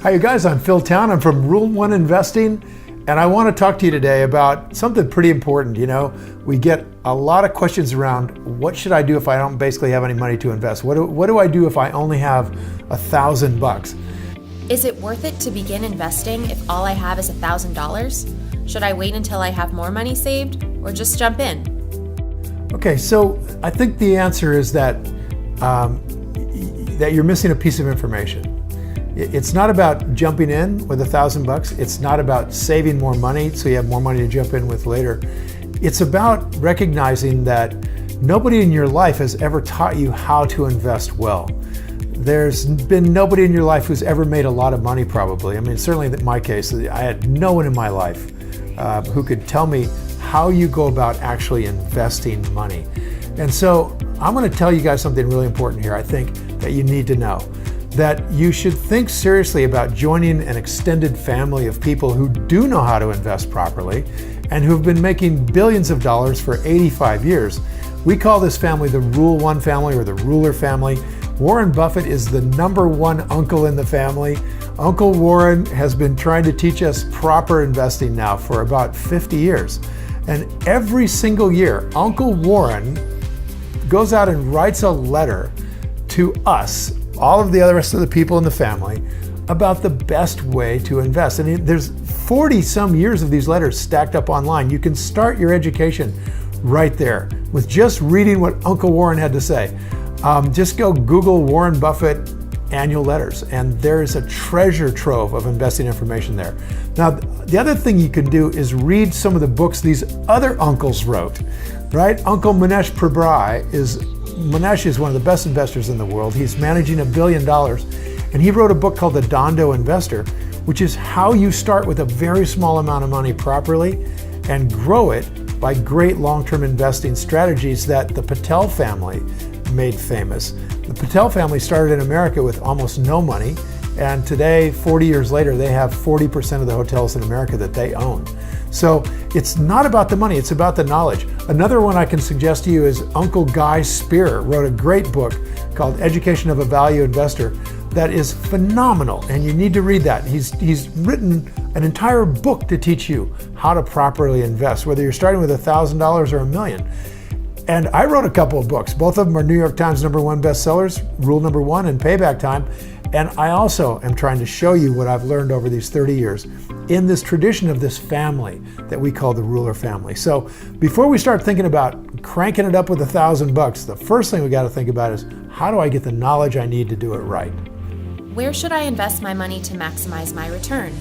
Hi, you guys. I'm Phil Town. I'm from Rule 1 Investing, and I want to talk to you today about something pretty important. You know, we get a lot of questions around what should I do if I don't basically have any money to invest? What do I do if I only have $1,000? Is it worth it to begin investing if all I have is $1,000? Should I wait until I have more money saved or just jump in? Okay, so I think the answer is that you're missing a piece of information. It's not about jumping in with $1,000. It's not about saving more money so you have more money to jump in with later. It's about recognizing that nobody in your life has ever taught you how to invest well. There's been nobody in your life who's ever made a lot of money, probably. I mean, certainly in my case, I had no one in my life who could tell me how you go about actually investing money. And so I'm going to tell you guys something really important here. I think that you need to know that you should think seriously about joining an extended family of people who do know how to invest properly and who've been making billions of dollars for 85 years. We call this family the Rule 1 family or the Ruler family. Warren Buffett is the #1 uncle in the family. Uncle Warren has been trying to teach us proper investing now for about 50 years. And every single year, Uncle Warren goes out and writes a letter to us, all of the other rest of the people in the family, about the best way to invest. And there's 40 some years of these letters stacked up online. You can start your education right there with just reading what Uncle Warren had to say. Just go Google Warren Buffett annual letters, and there is a treasure trove of investing information there. Now, the other thing you can do is read some of the books these other uncles wrote, right? Uncle Manesh Prabrai Manesh is one of the best investors in the world. He's managing $1 billion, and he wrote a book called The Dondo Investor, which is how you start with a very small amount of money properly and grow it by great long-term investing strategies that the Patel family made famous. The Patel family started in America with almost no money, and today, 40 years later, they have 40% of the hotels in America that they own. So it's not about the money, it's about the knowledge. Another one I can suggest to you is Uncle Guy Spear wrote a great book called Education of a Value Investor that is phenomenal, and you need to read that. He's written an entire book to teach you how to properly invest, whether you're starting with $1,000 or $1 million. And I wrote a couple of books. Both of them are New York Times #1 bestsellers, Rule 1 and Payback Time. And I also am trying to show you what I've learned over these 30 years in this tradition of this family that we call the Ruler family. So before we start thinking about cranking it up with $1,000, the first thing we got to think about is, how do I get the knowledge I need to do it right? Where should I invest my money to maximize my return?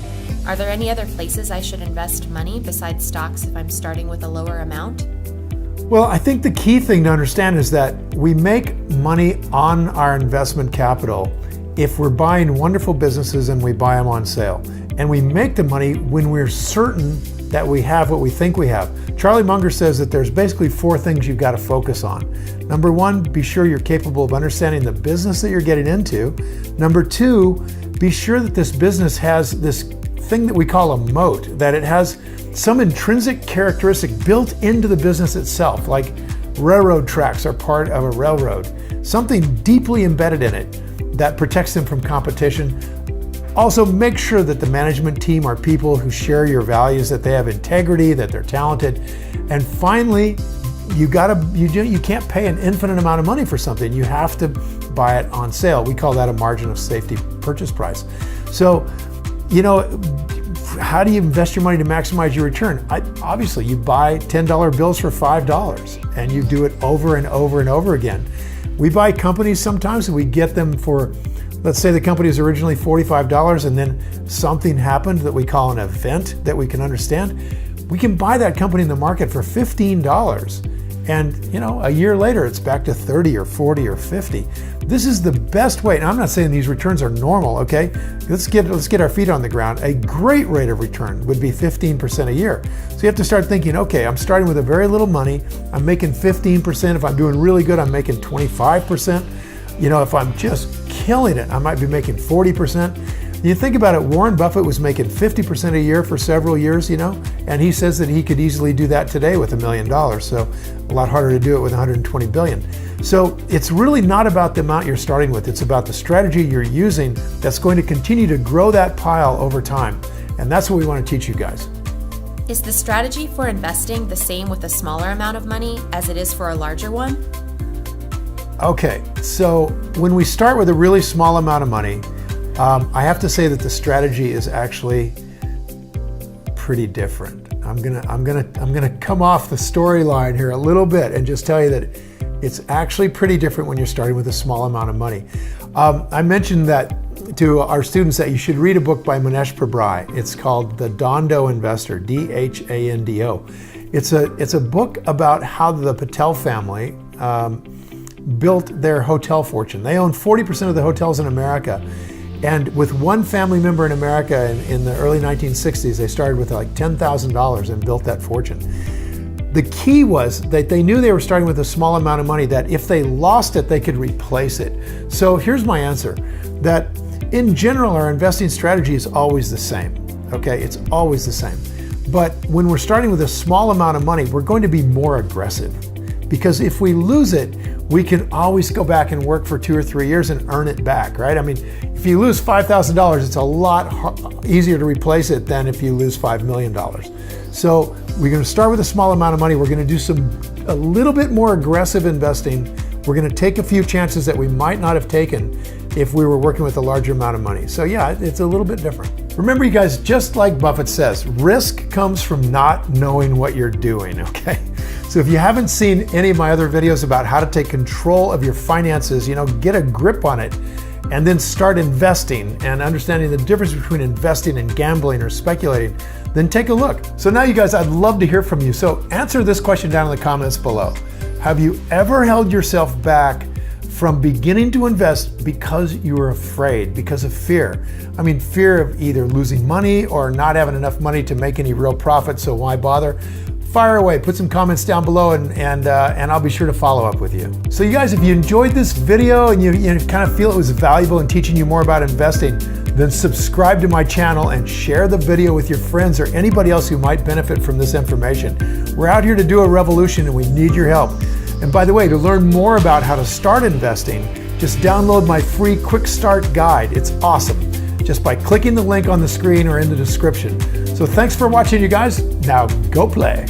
Are there any other places I should invest money besides stocks if I'm starting with a lower amount? Well, I think the key thing to understand is that we make money on our investment capital if we're buying wonderful businesses and we buy them on sale. And we make the money when we're certain that we have what we think we have. Charlie Munger says that there's basically 4 things you've got to focus on. Number 1, be sure you're capable of understanding the business that you're getting into. Number 2, be sure that this business has this thing that we call a moat, that it has some intrinsic characteristic built into the business itself, like railroad tracks are part of a railroad, something deeply embedded in it that protects them from competition. Also, make sure that the management team are people who share your values, that they have integrity, that they're talented. And finally, you can't pay an infinite amount of money for something. You have to buy it on sale. We call that a margin of safety purchase price. So, how do you invest your money to maximize your return? Obviously, you buy $10 bills for $5, and you do it over and over and over again. We buy companies sometimes, and we get them for, let's say the company was originally $45, and then something happened that we call an event that we can understand. We can buy that company in the market for $15. And a year later, it's back to 30 or 40 or 50. This is the best way. And I'm not saying these returns are normal, okay? Let's get our feet on the ground. A great rate of return would be 15% a year. So you have to start thinking, okay, I'm starting with a very little money. I'm making 15%. If I'm doing really good, I'm making 25%. If I'm just killing it, I might be making 40%. You think about it, Warren Buffett was making 50% a year for several years, and he says that he could easily do that today with $1 million. So a lot harder to do it with 120 billion. So it's really not about the amount you're starting with. It's about the strategy you're using that's going to continue to grow that pile over time. And that's what we want to teach you guys. Is the strategy for investing the same with a smaller amount of money as it is for a larger one? Okay, so when we start with a really small amount of money, I have to say that the strategy is actually pretty different. I'm gonna come off the storyline here a little bit and just tell you that it's actually pretty different when you're starting with a small amount of money. I mentioned that to our students that you should read a book by Manesh Prabrai. It's called The Dhando Investor, D-H-A-N-D-O. It's a book about how the Patel family built their hotel fortune. They own 40% of the hotels in America. And with one family member in America in the early 1960s, they started with like $10,000 and built that fortune. The key was that they knew they were starting with a small amount of money, that if they lost it, they could replace it. So here's my answer, that in general, our investing strategy is always the same, okay? It's always the same. But when we're starting with a small amount of money, we're going to be more aggressive, because if we lose it, we can always go back and work for 2 or 3 years and earn it back, right? I mean, if you lose $5,000, it's a lot easier to replace it than if you lose $5 million. So we're gonna start with a small amount of money. We're gonna do a little bit more aggressive investing. We're gonna take a few chances that we might not have taken if we were working with a larger amount of money. So yeah, it's a little bit different. Remember, you guys, just like Buffett says, risk comes from not knowing what you're doing, okay? So if you haven't seen any of my other videos about how to take control of your finances, get a grip on it, and then start investing and understanding the difference between investing and gambling or speculating, then take a look. So now, you guys, I'd love to hear from you. So answer this question down in the comments below. Have you ever held yourself back from beginning to invest because you were afraid, because of fear? I mean, fear of either losing money or not having enough money to make any real profit, so why bother? Fire away, put some comments down below, and I'll be sure to follow up with you. So you guys, if you enjoyed this video and you kind of feel it was valuable in teaching you more about investing, then subscribe to my channel and share the video with your friends or anybody else who might benefit from this information. We're out here to do a revolution and we need your help. And by the way, to learn more about how to start investing, just download my free Quick Start Guide. It's awesome, just by clicking the link on the screen or in the description. So thanks for watching, you guys. Now go play.